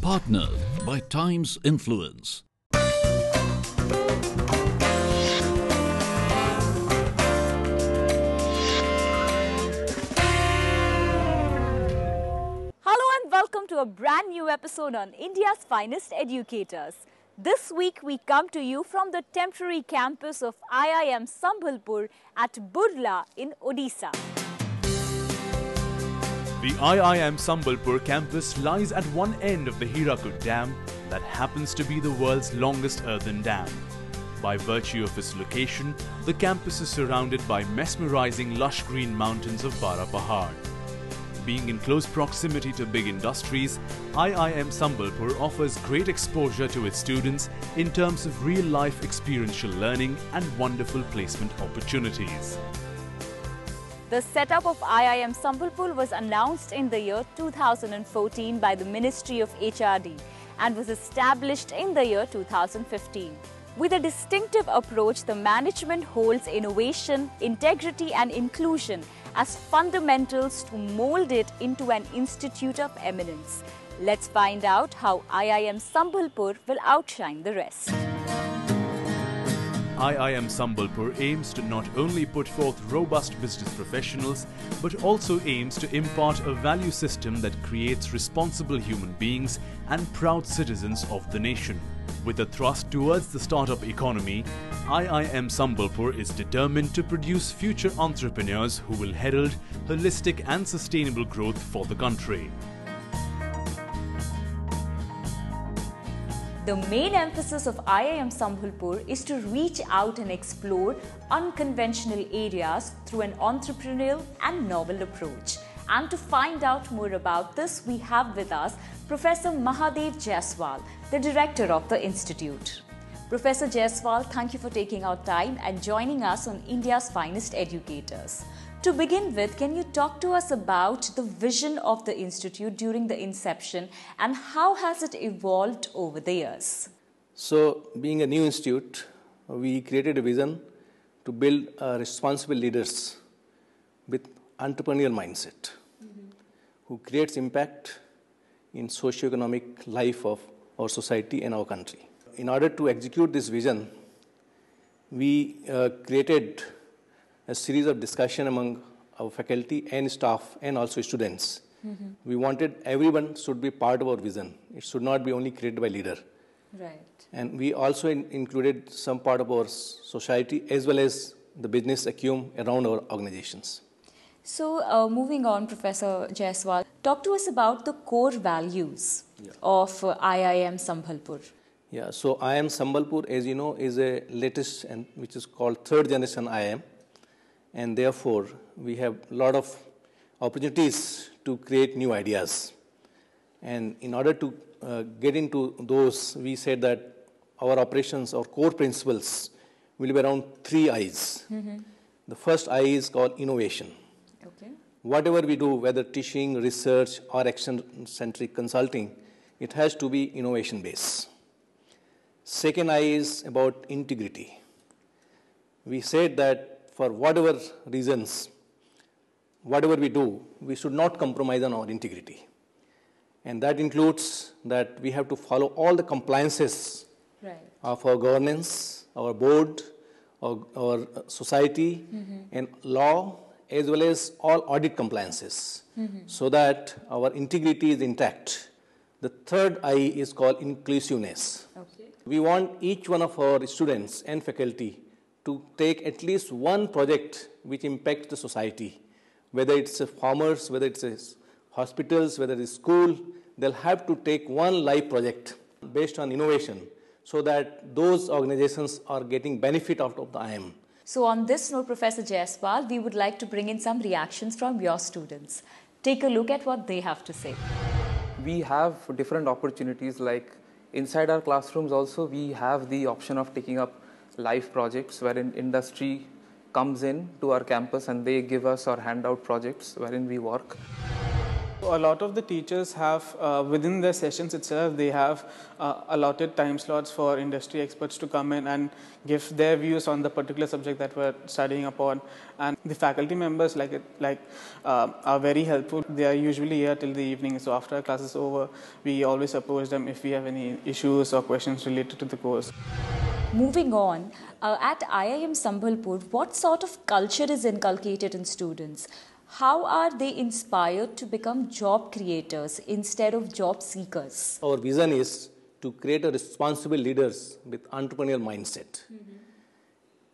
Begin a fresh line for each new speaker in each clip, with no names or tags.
Partnered by Times Influence.
Hello and welcome to a brand new episode on India's Finest Educators. This week we come to you from the temporary campus of IIM Sambalpur at Burla in Odisha.
The IIM Sambalpur campus lies at one end of the Hirakud Dam that happens to be the world's longest earthen dam. By virtue of its location, the campus is surrounded by mesmerizing lush green mountains of Bara Pahar. Being in close proximity to big industries, IIM Sambalpur offers great exposure to its students in terms of real-life experiential learning and wonderful placement opportunities.
The setup of IIM Sambalpur was announced in the year 2014 by the Ministry of HRD and was established in the year 2015. With a distinctive approach, the management holds innovation, integrity and inclusion as fundamentals to mold it into an institute of eminence. Let's find out how IIM Sambalpur will outshine the rest.
IIM Sambalpur aims to not only put forth robust business professionals, but also aims to impart a value system that creates responsible human beings and proud citizens of the nation. With a thrust towards the startup economy, IIM Sambalpur is determined to produce future entrepreneurs who will herald holistic and sustainable growth for the country.
The main emphasis of IIM Sambalpur is to reach out and explore unconventional areas through an entrepreneurial and novel approach. And to find out more about this, we have with us Professor Mahadev Jaiswal, the director of the institute. Professor Jaiswal, thank you for taking out time and joining us on India's Finest Educators. To begin with, can you talk to us about the vision of the institute during the inception and how has it evolved over the years?
So, being a new institute, we created a vision to build responsible leaders with entrepreneurial mindset who creates impact in socio-economic life of our society and our country. In order to execute this vision, we created a series of discussion among our faculty and staff and also students. We wanted everyone should be part of our vision. It should not be only created by leader.
Right.
And we also included some part of our society as well as the business acumen around our organizations.
So, moving on, Professor Jaiswal, talk to us about the core values of IIM Sambalpur.
Yeah, so IIM Sambalpur, as you know, is a latest and which is called third generation IIM. And therefore, we have a lot of opportunities to create new ideas. And in order to get into those, we said that our operations, our core principles will be around 3 I's. The first I is called innovation.
Okay.
Whatever we do, whether teaching, research, or action-centric consulting, it has to be innovation-based. Second I is about integrity. We said that for whatever reasons, whatever we do, we should not compromise on our integrity. And that includes that we have to follow all the compliances of our governance, our board, our society, and law, as well as all audit compliances, so that our integrity is intact. The third I is called inclusiveness. Okay. We want each one of our students and faculty to take at least one project which impacts the society, whether it's farmers, whether it's hospitals, whether it's school, they'll have to take one live project based on innovation so that those organizations are getting benefit out of the IIM.
So on this note, Professor Jaiswal, we would like to bring in some reactions from your students. Take a look at what they have to say.
We have different opportunities, like inside our classrooms also we have the option of taking up live projects wherein industry comes in to our campus and they give us or hand out projects wherein we work.
A lot of the teachers have, within their sessions itself, they have allotted time slots for industry experts to come in and give their views on the particular subject that we're studying upon. And the faculty members are very helpful. They are usually here till the evening, so after our class is over, we always approach them if we have any issues or questions related to the course.
Moving on, at IIM Sambalpur, what sort of culture is inculcated in students? How are they inspired to become job creators instead of job seekers?
Our vision is to create a responsible leaders with entrepreneurial mindset.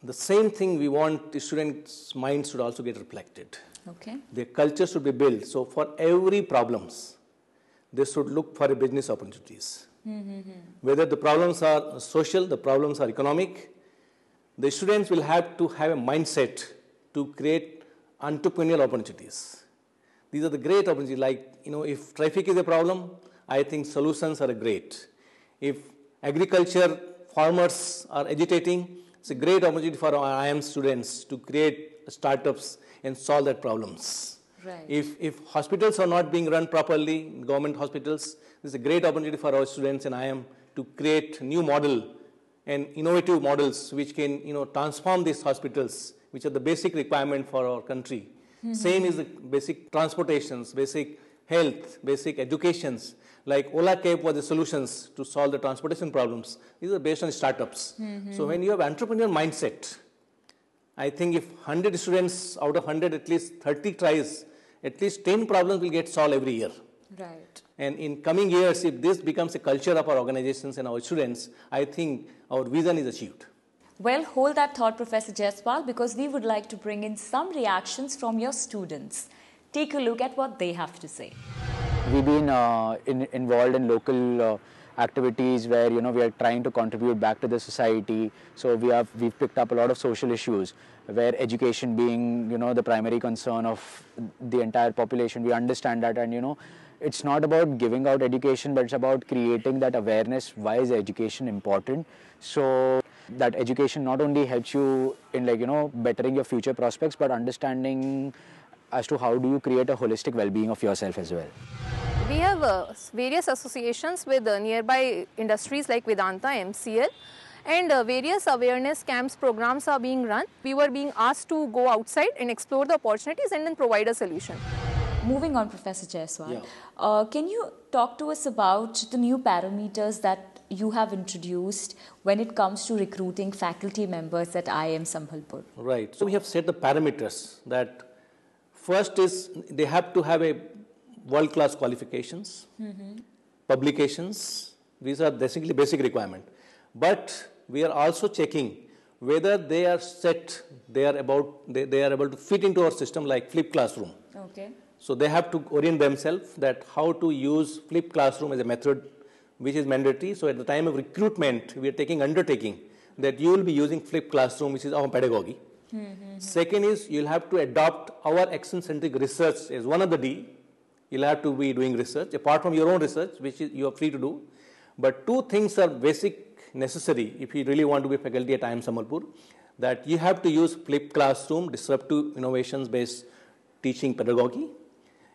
The same thing we want the students' minds should also get reflected.
Okay.
Their culture should be built. So for every problems, they should look for a business opportunities. Whether the problems are social, the problems are economic, the students will have to have a mindset to create entrepreneurial opportunities. These are the great opportunities. Like, if traffic is a problem, I think solutions are great. If agriculture farmers are agitating, it's a great opportunity for our IIM students to create startups and solve their problems.
Right.
If hospitals are not being run properly, government hospitals, this is a great opportunity for our students in IIM to create new model and innovative models which can transform these hospitals, which are the basic requirement for our country. Same is the basic transportations, basic health, basic educations. Like Ola Cab was the solutions to solve the transportation problems. These are based on startups. So when you have entrepreneurial mindset, I think if 100 students out of 100, at least 30 tries, at least 10 problems will get solved every year.
Right.
And in coming years, if this becomes a culture of our organizations and our students, I think our vision is achieved.
Well, hold that thought, Professor Jaiswal, because we would like to bring in some reactions from your students. Take a look at what they have to say.
We've been involved in local activities where we are trying to contribute back to the society. So we've picked up a lot of social issues where education being the primary concern of the entire population. We understand that, and it's not about giving out education, but it's about creating that awareness. Why is education important? So that education not only helps you in bettering your future prospects, but understanding as to how do you create a holistic well-being of yourself as well.
We have various associations with nearby industries like Vedanta, MCL, and various awareness camps programs are being run. We were being asked to go outside and explore the opportunities and then provide a solution.
Moving on, Professor Jaiswal, can you talk to us about the new parameters that you have introduced when it comes to recruiting faculty members at IIM Sambalpur?
Right. So we have set the parameters that first is they have to have a world-class qualifications, publications. These are basically basic requirement. But we are also checking whether they are able to fit into our system like flipped classroom.
Okay.
So they have to orient themselves that how to use flipped classroom as a method which is mandatory. So at the time of recruitment, we are taking undertaking that you will be using flipped classroom, which is our pedagogy. Second is you'll have to adopt our action-centric research as one of the D. You'll have to be doing research, apart from your own research, which is you are free to do. But two things are basic necessary if you really want to be faculty at IIM Sambalpur, that you have to use flipped classroom, disruptive innovations-based teaching pedagogy.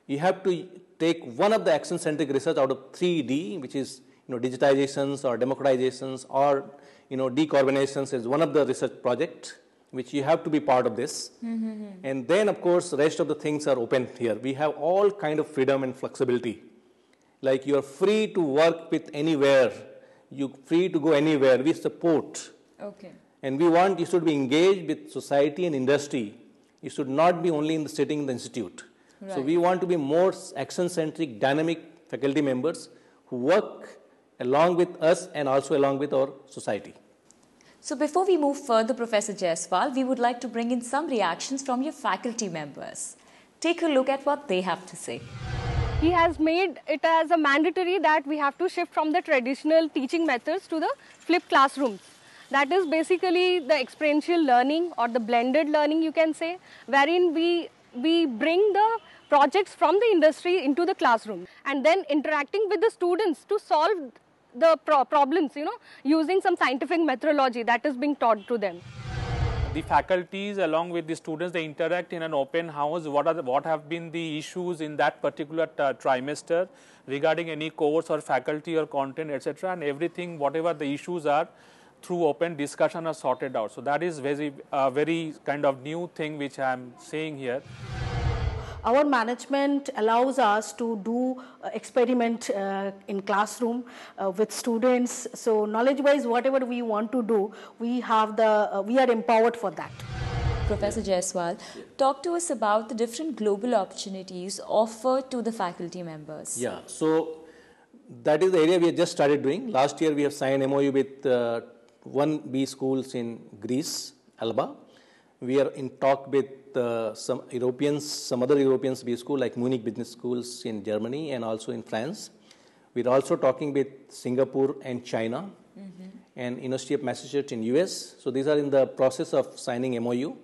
You have to take one of the action-centric research out of 3D, which is digitizations or democratizations or decarbonizations as one of the research project, which you have to be part of this. And then, of course, the rest of the things are open here. We have all kind of freedom and flexibility. Like you are free to work with anywhere. You're free to go anywhere. We support.
Okay.
And we want you should be engaged with society and industry. You should not be only sitting in the institute. Right. So we want to be more action-centric, dynamic faculty members who work along with us and also along with our society.
So before we move further, Professor Jaiswal, we would like to bring in some reactions from your faculty members. Take a look at what they have to say.
He has made it as a mandatory that we have to shift from the traditional teaching methods to the flipped classrooms. That is basically the experiential learning or the blended learning, you can say, wherein we bring the projects from the industry into the classroom and then interacting with the students to solve the problems, using some scientific methodology that is being taught to them.
the faculties along with the students, they interact in an open house. What have been the issues in that particular trimester regarding any course or faculty or content, etc., and everything, whatever the issues are, through open discussion are sorted out. So that is very kind of new thing which I am saying here.
Our management allows us to do experiment in classroom with students. So knowledge-wise, whatever we want to do, we are empowered for that.
Professor Jaiswal, talk to us about the different global opportunities offered to the faculty members.
Yeah, so that is the area we have just started doing. Last year we have signed MOU with 1B schools in Greece, Alba. We are in talk with some other Europeans B school like Munich Business Schools in Germany and also in France. We're also talking with Singapore and China and University of Massachusetts in US. So these are in the process of signing MOU.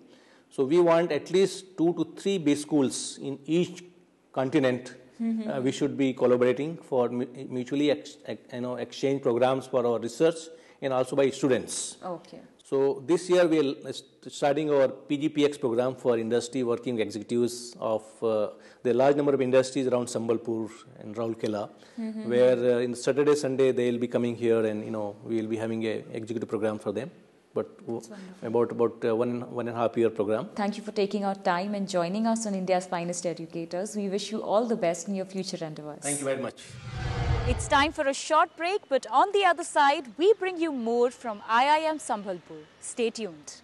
So we want at least 2 to 3 B schools in each continent. We should be collaborating for mutually exchange programs for our research and also by students.
Okay.
So this year we are starting our PGPX program for industry working executives of the large number of industries around Sambalpur and Raulkela, where in Saturday, Sunday they will be coming here and we will be having an executive program for them. But about 1.5 year program.
Thank you for taking out time and joining us on India's Finest Educators. We wish you all the best in your future endeavors.
Thank you very much.
It's time for a short break, but on the other side, we bring you more from IIM Sambalpur. Stay tuned.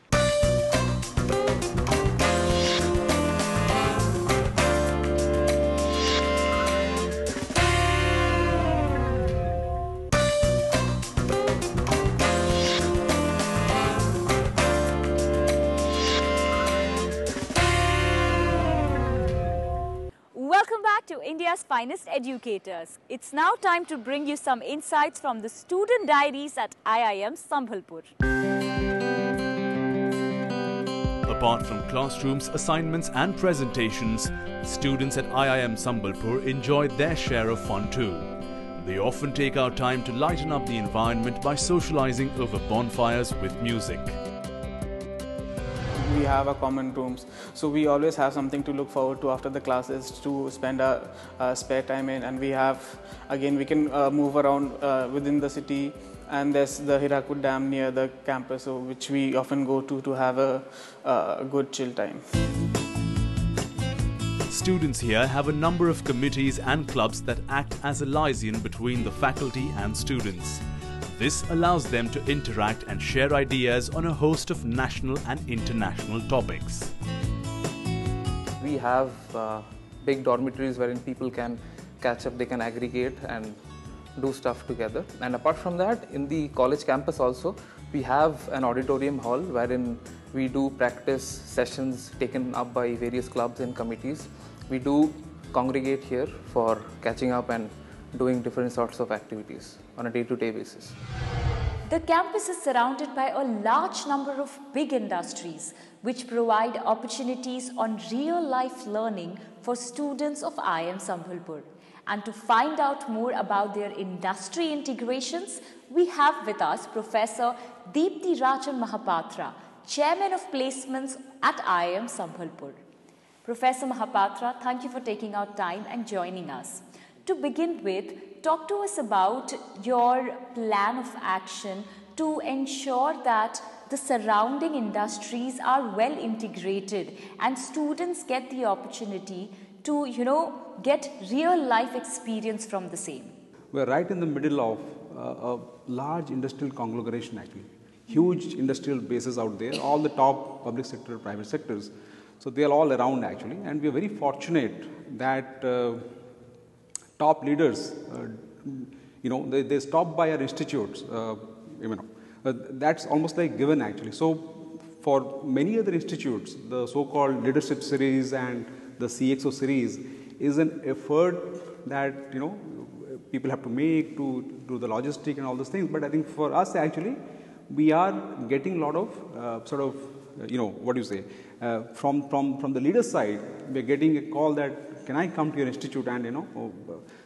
Welcome back to India's Finest Educators. It's now time to bring you some insights from the student diaries at IIM Sambalpur.
Apart from classrooms, assignments and presentations, students at IIM Sambalpur enjoyed their share of fun too. They often take out time to lighten up the environment by socializing over bonfires with music.
We have our common rooms, so we always have something to look forward to after the classes to spend our spare time in. And we can move around within the city, and there's the Hirakud Dam near the campus, which we often go to have a good chill time.
Students here have a number of committees and clubs that act as a liaison between the faculty and students. This allows them to interact and share ideas on a host of national and international topics.
We have big dormitories wherein people can catch up, they can aggregate and do stuff together. And apart from that, in the college campus also, we have an auditorium hall wherein we do practice sessions taken up by various clubs and committees. We do congregate here for catching up and doing different sorts of activities on a day-to-day basis.
The campus is surrounded by a large number of big industries which provide opportunities on real-life learning for students of IIM Sambalpur. And to find out more about their industry integrations, we have with us Professor Deepti Rajan Mahapatra, Chairman of Placements at IIM Sambalpur. Professor Mahapatra, thank you for taking out time and joining us. To begin with, talk to us about your plan of action to ensure that the surrounding industries are well integrated and students get the opportunity to, get real life experience from the same.
We're right in the middle of a large industrial conglomeration actually. Huge industrial bases out there, all the top public sector, private sectors. So they are all around actually, and we are very fortunate that top leaders, they stop by our institutes, that's almost like given actually. So for many other institutes, the so-called leadership series and the CXO series is an effort that, people have to make to do the logistic and all those things. But I think for us actually, we are getting a lot of from the leader side, we are getting a call that can I come to your institute, and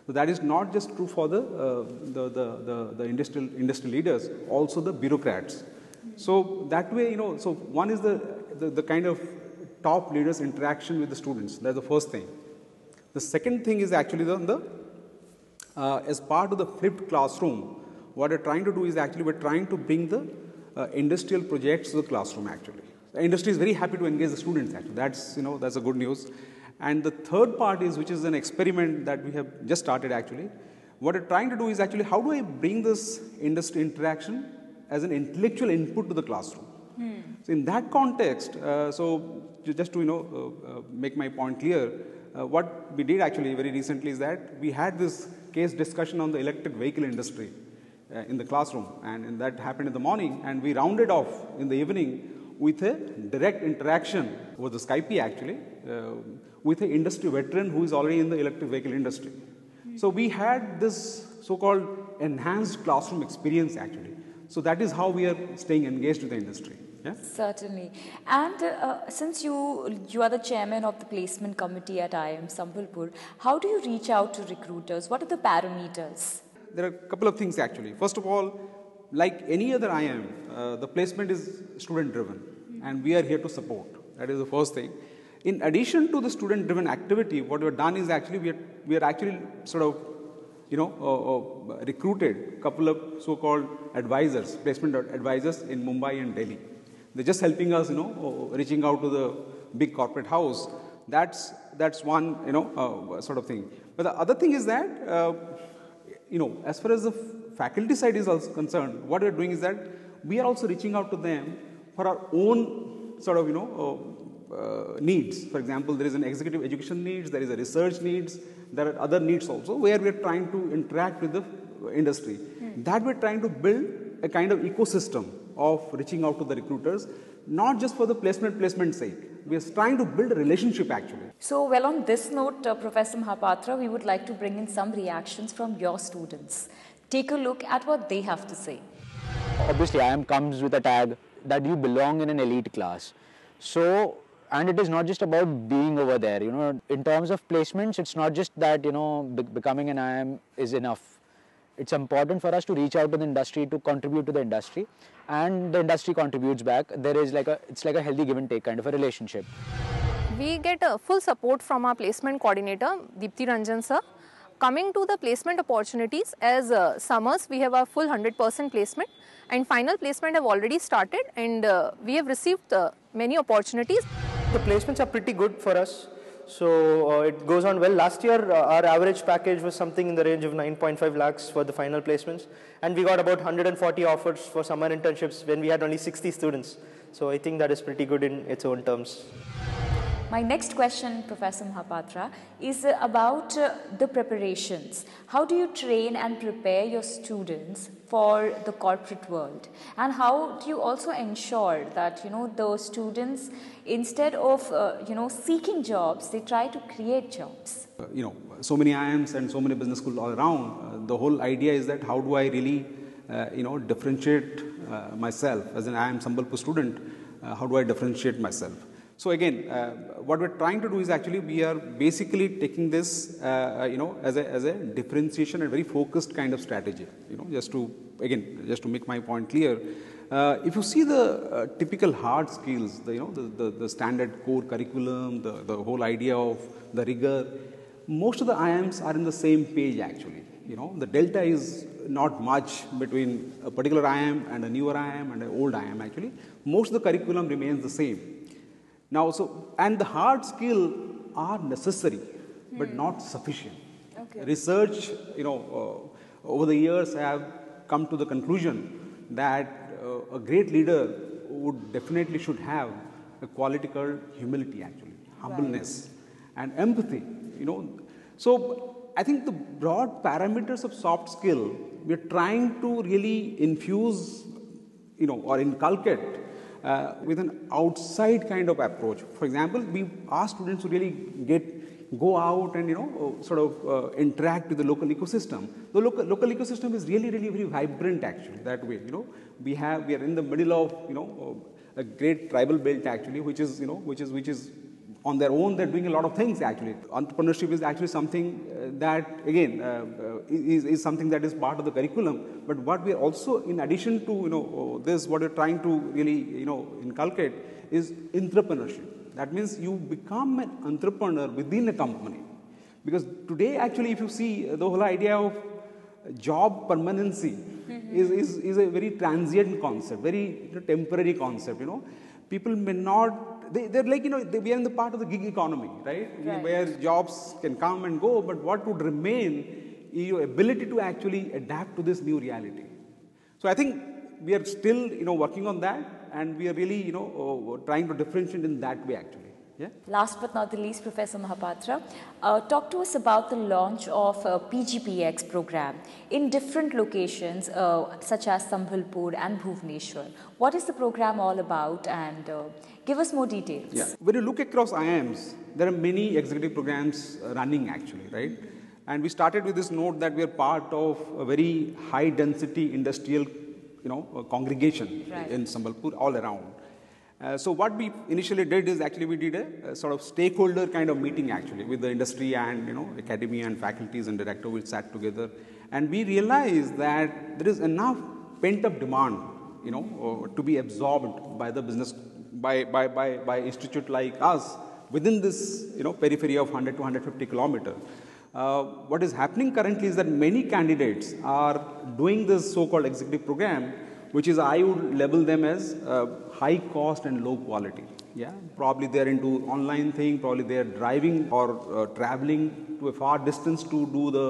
so that is not just true for the industrial leaders, also the bureaucrats. So that way, so one is the kind of top leaders interaction with the students. That's the first thing. The second thing is actually as part of the flipped classroom, what we're trying to do is actually we're trying to bring the industrial projects to the classroom actually. The industry is very happy to engage the students actually. That's a good news. And the third part is, which is an experiment that we have just started actually. What we're trying to do is actually how do I bring this industry interaction as an intellectual input to the classroom. So in that context, just to make my point clear, what we did actually very recently is that we had this case discussion on the electric vehicle industry in the classroom, and that happened in the morning, and we rounded off in the evening with a direct interaction over the Skype actually with an industry veteran who is already in the electric vehicle industry. So we had this so-called enhanced classroom experience actually. So that is how we are staying engaged with the industry. Yeah?
Certainly. And since you are the chairman of the placement committee at IIM Sambalpur, how do you reach out to recruiters? What are the parameters?
There are a couple of things actually. First of all, like any other IIM, the placement is student driven and we are here to support. That is the first thing. In addition to the student driven activity, what we have done is actually we are actually sort of recruited a couple of so-called advisors, placement advisors in Mumbai and Delhi. They're just helping us, reaching out to the big corporate house. That's one, sort of thing. But the other thing is that, as far as the faculty side is also concerned, what we're doing is that we are also reaching out to them for our own sort of, needs. For example, there is an executive education needs, there is a research needs, there are other needs also where we are trying to interact with the industry. That we're trying to build a kind of ecosystem of reaching out to the recruiters, not just for the placement sake. We are trying to build a relationship actually.
So, well, on this note, Professor Mahapatra, we would like to bring in some reactions from your students. Take a look at what they have to say.
Obviously, IIM comes with a tag that you belong in an elite class. So, and it is not just about being over there, in terms of placements, it's not just that, becoming an IIM is enough. It's important for us to reach out to the industry, to contribute to the industry, and the industry contributes back. It's like a healthy give and take kind of a relationship.
We get full support from our placement coordinator, Deepti Ranjan sir. Coming to the placement opportunities, as summers we have a full 100% placement, and final placement have already started, and we have received many opportunities.
The placements are pretty good for us. So it goes on well. Last year, our average package was something in the range of 9.5 lakhs for the final placements. And we got about 140 offers for summer internships when we had only 60 students. So I think that is pretty good in its own terms.
My next question, Professor Mahapatra, is about the preparations. How do you train and prepare your students for the corporate world? And how do you also ensure that, the students, instead of, seeking jobs, they try to create jobs?
So many IIMs and so many business schools all around. The whole idea is that how do I really, differentiate myself as an IIM Sambalpur student? How do I differentiate myself? So again, what we're trying to do is actually we are basically taking this, as a differentiation and very focused kind of strategy. Just to make my point clear. If you see the typical hard skills, the standard core curriculum, the whole idea of the rigor, most of the IIMs are in the same page actually. The delta is not much between a particular IIM and a newer IIM and an old IIM actually. Most of the curriculum remains the same. Now, and the hard skill are necessary, but not sufficient. Okay. Research, over the years have come to the conclusion that a great leader would definitely should have a quality called humility actually, humbleness and empathy, So I think the broad parameters of soft skill, we are trying to really infuse, or inculcate with an outside kind of approach. For example, we ask students to really go out and interact with the local ecosystem. The local ecosystem is really very vibrant actually that way. We are in the middle of a great tribal belt actually, which is On their own, they're doing a lot of things actually. Entrepreneurship is actually something that, again, is something that is part of the curriculum. But what we are also, in addition to, this, what we're trying to really, inculcate is entrepreneurship. That means you become an entrepreneur within a company. Because today, actually, if you see the whole idea of job permanency is a very transient concept, very temporary concept, People may not, they're like, we are in the part of the gig economy, right? Where jobs can come and go, but what would remain is your ability to actually adapt to this new reality. So I think we are still, working on that, and we are really, trying to differentiate in that way actually. Yeah.
Last but not the least, Professor Mahapatra, talk to us about the launch of PGPX program in different locations such as Sambalpur and Bhubaneswar. What is the program all about, and give us more details.
Yeah. When you look across IIMs, there are many executive programs running actually, right? And we started with this note that we are part of a very high density industrial, congregation in Sambalpur all around. So what we initially did is actually we did a sort of stakeholder kind of meeting actually with the industry and academia and faculties and director. We sat together and we realized that there is enough pent up demand to be absorbed by the business by institute like us within this periphery of 100 to 150 kilometers. What is happening currently is that many candidates are doing this so-called executive program, which is, I would label them as high cost and low quality. Yeah, probably they are into online thing, probably they are driving or traveling to a far distance to do the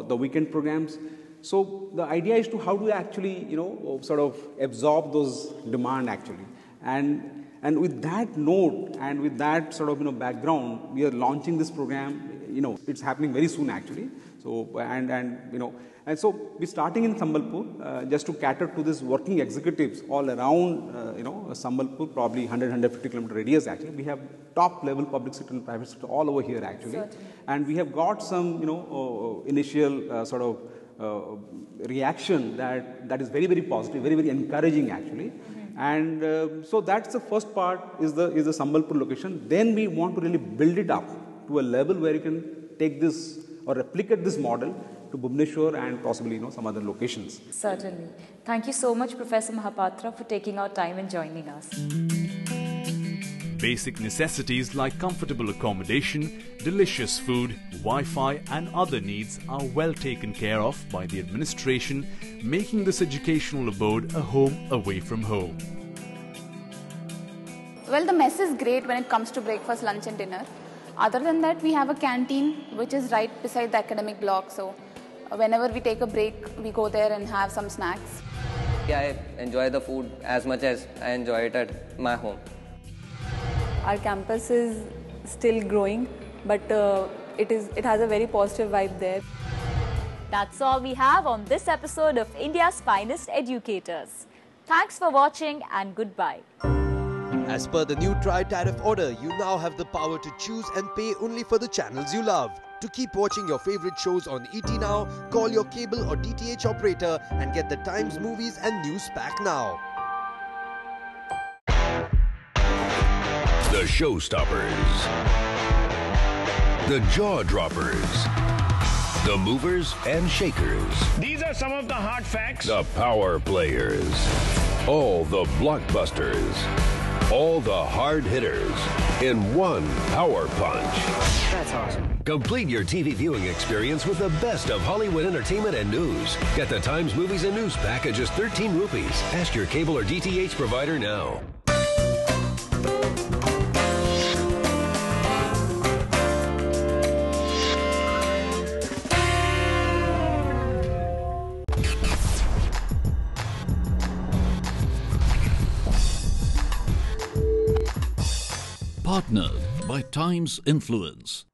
the weekend programs. So the idea is to how to actually sort of absorb those demand actually, and with that note and with that sort of background, we are launching this program. It's happening very soon actually. So and so we're starting in Sambalpur just to cater to this working executives all around Sambalpur, probably 150 kilometer radius actually. We have top level public sector and private sector all over here actually. Certainly. And we have got some initial sort of reaction that is very, very positive, very, very encouraging actually. Mm-hmm. And so that's the first part is the Sambalpur location. Then we want to really build it up to a level where you can take this or replicate this model to Bhubaneswar and possibly some other locations.
Certainly. Thank you so much, Professor Mahapatra, for taking our time and joining us.
Basic necessities like comfortable accommodation, delicious food, Wi-Fi and other needs are well taken care of by the administration, making this educational abode a home away from home.
Well, the mess is great when it comes to breakfast, lunch and dinner. Other than that, we have a canteen which is right beside the academic block. So whenever we take a break, we go there and have some snacks.
I enjoy the food as much as I enjoy it at my home.
Our campus is still growing, but it has a very positive vibe there.
That's all we have on this episode of India's Finest Educators. Thanks for watching and goodbye.
As per the new tri-tariff order, you now have the power to choose and pay only for the channels you love. To keep watching your favorite shows on ET Now, call your cable or DTH operator and get the Times movies and news pack now.
The showstoppers, the jaw droppers, the movers and shakers.
These are some of the hard facts.
The power players, all the blockbusters, all the hard hitters in one power punch.
That's awesome.
Complete your TV viewing experience with the best of Hollywood entertainment and news. Get the Times movies and news pack at just 13 rupees. Ask your cable or DTH provider now.
Partnered by Times Influence.